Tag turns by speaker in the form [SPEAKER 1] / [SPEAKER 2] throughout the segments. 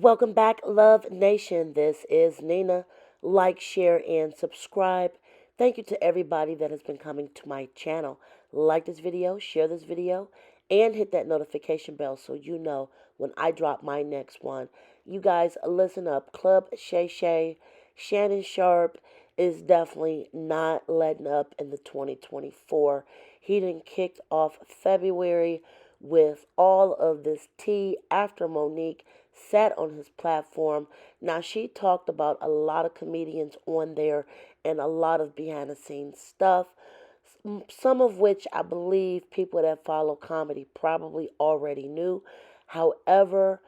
[SPEAKER 1] Welcome back, Love Nation. This is Nina. Like, share, and subscribe. Thank you to everybody that has been coming to my channel. Like this video, share this video, and hit that notification bell so you know when I drop my next one. You guys, listen up. Club Shay Shay, Shannon Sharp is definitely not letting up in the 2024. He done kicked off February with all of this tea after Monique sat on his platform. Now, she talked about a lot of comedians on there and a lot of behind the scenes stuff, some of which I believe people that follow comedy probably already knew. However,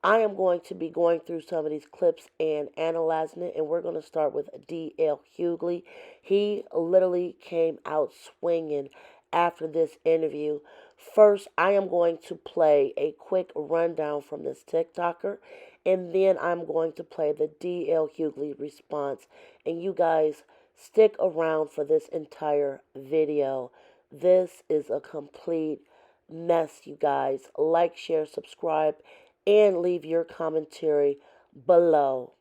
[SPEAKER 1] I am going to be going through some of these clips and analyzing it, and we're going to start with D.L. Hughley. He literally came out swinging after this interview. First, I am going to play a quick rundown from this TikToker, and then I'm going to play the D.L. Hughley response. And you guys, stick around for this entire video. This is a complete mess, you guys. Like, share, subscribe, and leave your commentary below.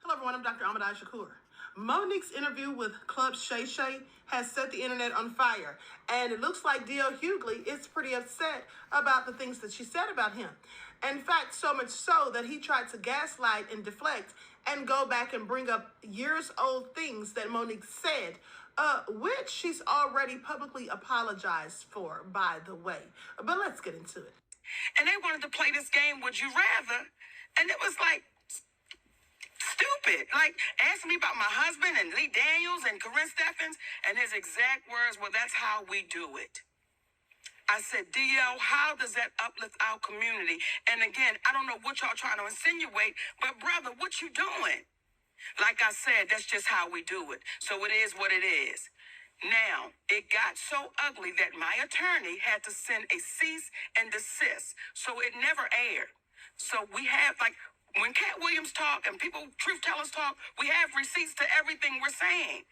[SPEAKER 2] Hello everyone, I'm Dr. Ahmad Shakur. Monique's interview with Club Shay Shay has set the internet on fire, and it looks like D.L. Hughley is pretty upset about the things that she said about him. In fact, so much so that he tried to gaslight and deflect and go back and bring up years old things that Monique said, which she's already publicly apologized for, by the way. But let's get into it.
[SPEAKER 3] And they wanted to play this game, Would You Rather? And it was like, stupid. Like, asking me about my husband and Lee Daniels and Corinne Steffens, and his exact words, well, that's how we do it. I said, D.L., how does that uplift our community? And again, I don't know what y'all trying to insinuate, but brother, what you doing? Like I said, that's just how we do it. So it is what it is. Now, it got so ugly that my attorney had to send a cease and desist. So it never aired. So we have, like, when Cat Williams talk and people, truth tellers talk, we have receipts to everything we're saying.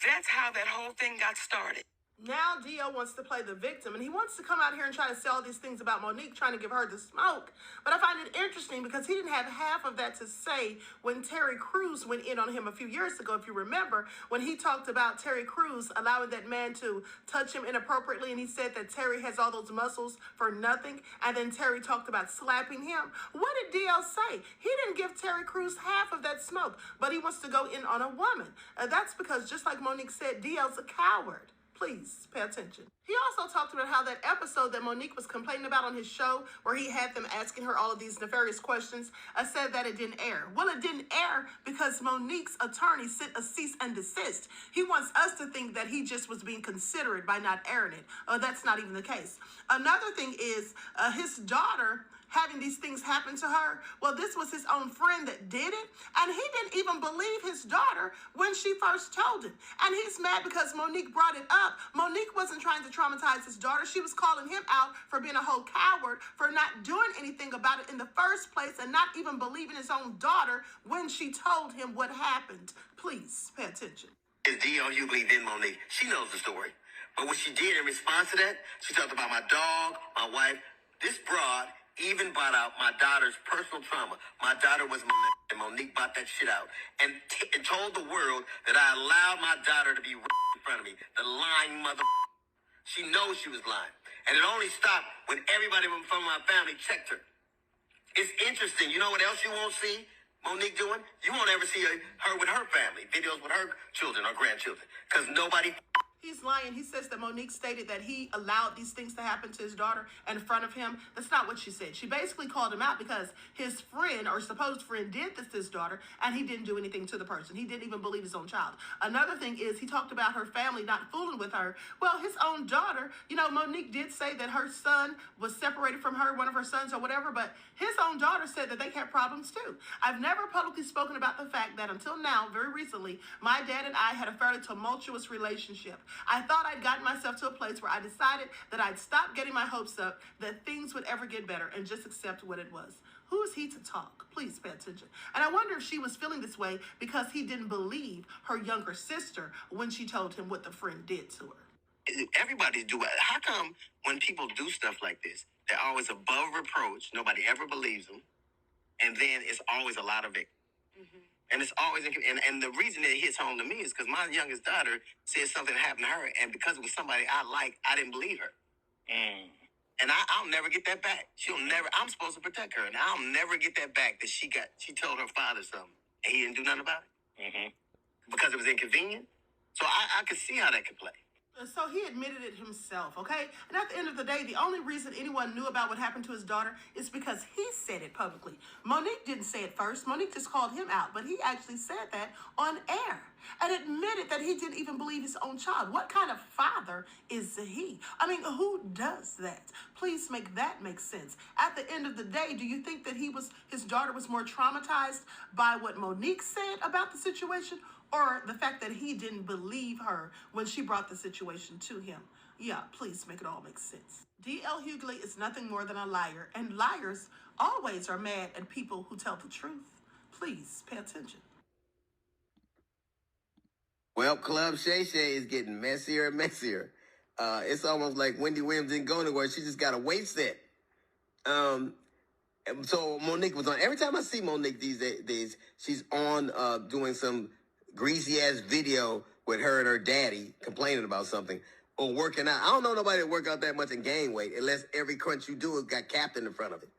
[SPEAKER 3] That's how that whole thing got started.
[SPEAKER 2] Now D.O. wants to play the victim, and he wants to come out here and try to sell these things about Monique, trying to give her the smoke. But I find it interesting because he didn't have half of that to say when Terry Crews went in on him a few years ago, if you remember, when he talked about Terry Crews allowing that man to touch him inappropriately, and he said that Terry has all those muscles for nothing, and then Terry talked about slapping him. What did D.L. say? He didn't give Terry Crews half of that smoke, but he wants to go in on a woman. That's because, just like Monique said, D.L.'s a coward. Please pay attention. He also talked about how that episode that Monique was complaining about on his show, where he had them asking her all of these nefarious questions, said that it didn't air. Well, it didn't air because Monique's attorney sent a cease and desist. He wants us to think that he just was being considerate by not airing it. That's not even the case. Another thing is his daughter having these things happen to her. Well, this was his own friend that did it, and he didn't even believe his daughter when she first told him. And he's mad because Monique brought it up. Monique wasn't trying to traumatize his daughter. She was calling him out for being a whole coward, for not doing anything about it in the first place, and not even believing his own daughter when she told him what happened. Please pay attention.
[SPEAKER 4] It's D.L. Hughley, then Monique. She knows the story. But what she did in response to that, she talked about my dog, my wife. This broad even brought out my daughter's personal trauma. My daughter was molested, and Monique brought that shit out and told the world that I allowed my daughter to be in front of me. The lying mother. She knows she was lying. And it only stopped when everybody from my family checked her. It's interesting. You know what else you won't see Monique doing? You won't ever see her with her family, videos with her children or grandchildren, because nobody...
[SPEAKER 2] He's lying. He says that Monique stated that he allowed these things to happen to his daughter in front of him. That's not what she said. She basically called him out because his friend or supposed friend did this to his daughter, and he didn't do anything to the person. He didn't even believe his own child. Another thing is he talked about her family not fooling with her. Well, his own daughter, Monique did say that her son was separated from her, one of her sons or whatever, but his own daughter said that they had problems too. I've never publicly spoken about the fact that until now, very recently, my dad and I had a fairly tumultuous relationship. I thought I'd gotten myself to a place where I decided that I'd stop getting my hopes up that things would ever get better and just accept what it was. Who is he to talk? Please pay attention. And I wonder if she was feeling this way because he didn't believe her younger sister when she told him what the friend did to her.
[SPEAKER 4] Everybody do it. How come when people do stuff like this, they're always above reproach, nobody ever believes them, and then it's always a lot of victims. And it's always, and the reason it hits home to me is because my youngest daughter said something happened to her, and because it was somebody I like, I didn't believe her. And I'll never get that back. She'll never, I'm supposed to protect her, and I'll never get that back that she told her father something, and he didn't do nothing about it. Because it was inconvenient. So I could see how that could play.
[SPEAKER 2] So he admitted it himself, okay? And at the end of the day, the only reason anyone knew about what happened to his daughter is because he said it publicly. Monique didn't say it first. Monique just called him out, but he actually said that on air and admitted that he didn't even believe his own child. What kind of father is he? I mean, who does that? Please make that make sense. At the end of the day, do you think that his daughter was more traumatized by what Monique said about the situation, or the fact that he didn't believe her when she brought the situation to him? Yeah, please make it all make sense. D.L. Hughley is nothing more than a liar, and liars always are mad at people who tell the truth. Please pay attention.
[SPEAKER 5] Well, Club Shay Shay is getting messier and messier. It's almost like Wendy Williams didn't go anywhere. She just got a weight set. So Monique was on. Every time I see Monique these days, she's on doing some greasy ass video with her and her daddy complaining about something or working out. I don't know nobody that work out that much and gain weight unless every crunch you do has got Captain in front of it.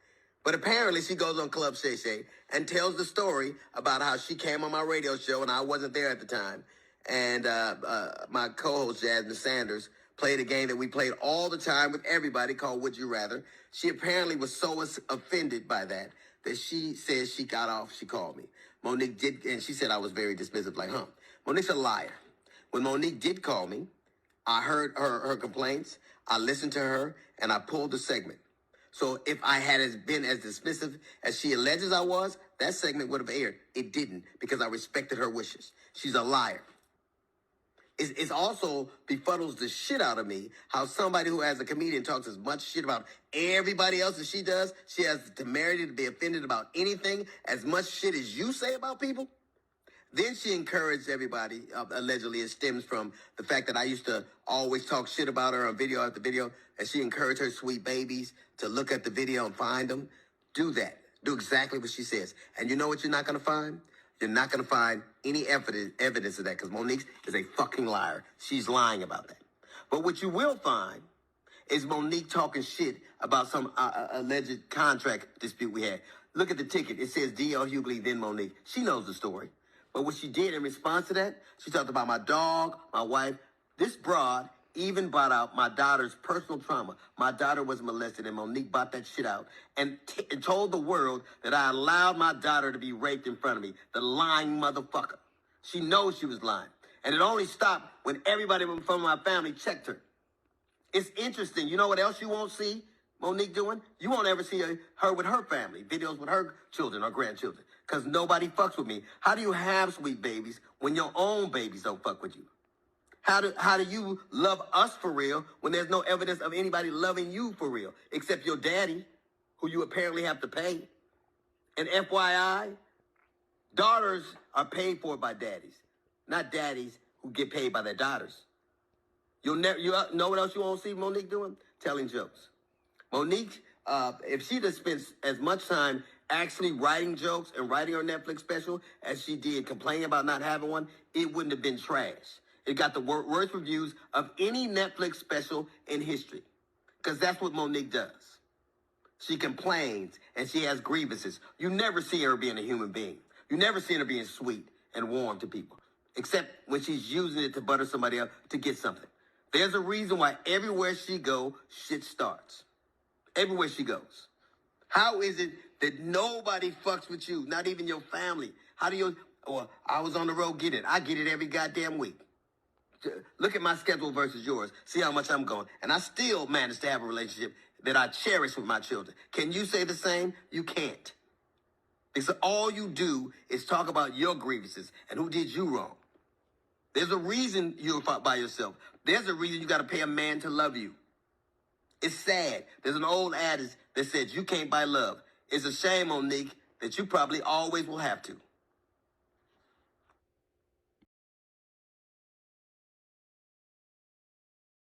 [SPEAKER 5] But apparently she goes on Club Shay Shay and tells the story about how she came on my radio show and I wasn't there at the time. And my co-host Jasmine Sanders played a game that we played all the time with everybody called Would You Rather. She apparently was so offended by that she says she got off. She called me. Monique did, and she said I was very dismissive, like, Monique's a liar. When Monique did call me, I heard her complaints, I listened to her, and I pulled the segment. So if I had been as dismissive as she alleges I was, that segment would have aired. It didn't, because I respected her wishes. She's a liar. It's also befuddles the shit out of me how somebody who, as a comedian, talks as much shit about everybody else as she does, she has the temerity to be offended about anything, as much shit as you say about people. Then she encouraged everybody, allegedly it stems from the fact that I used to always talk shit about her on video after video, and she encouraged her sweet babies to look at the video and find them. Do that. Do exactly what she says. And you know what you're not going to find? You're not going to find any evidence of that, because Monique is a fucking liar. She's lying about that. But what you will find is Monique talking shit about some alleged contract dispute we had. Look at the ticket. It says D.L. Hughley, then Monique. She knows the story. But what she did in response to that, she talked about my dog, my wife. This broad even brought out my daughter's personal trauma. My daughter was molested, and Monique brought that shit out and told the world that I allowed my daughter to be raped in front of me. The lying motherfucker. She knows she was lying. And it only stopped when everybody from my family checked her. It's interesting. You know what else you won't see Monique doing? You won't ever see her with her family, videos with her children or grandchildren, because nobody fucks with me. How do you have sweet babies when your own babies don't fuck with you? How do you love us for real when there's no evidence of anybody loving you for real, except your daddy, who you apparently have to pay? And FYI, daughters are paid for by daddies, not daddies who get paid by their daughters. You know what else you won't see Monique doing? Telling jokes. Monique, if she just spent as much time actually writing jokes and writing her Netflix special as she did complaining about not having one, it wouldn't have been trash. It got the worst reviews of any Netflix special in history, because that's what Monique does. She complains and she has grievances. You never see her being a human being. You never see her being sweet and warm to people, except when she's using it to butter somebody up to get something. There's a reason why everywhere she goes, shit starts. Everywhere she goes. How is it that nobody fucks with you, not even your family? How do you, or I was on the road, get it. I get it every goddamn week. Look at my schedule versus yours. See how much I'm going. And I still manage to have a relationship that I cherish with my children. Can you say the same? You can't. Because all you do is talk about your grievances and who did you wrong. There's a reason you're by yourself. There's a reason you got to pay a man to love you. It's sad. There's an old adage that says you can't buy love. It's a shame, Monique, that you probably always will have to.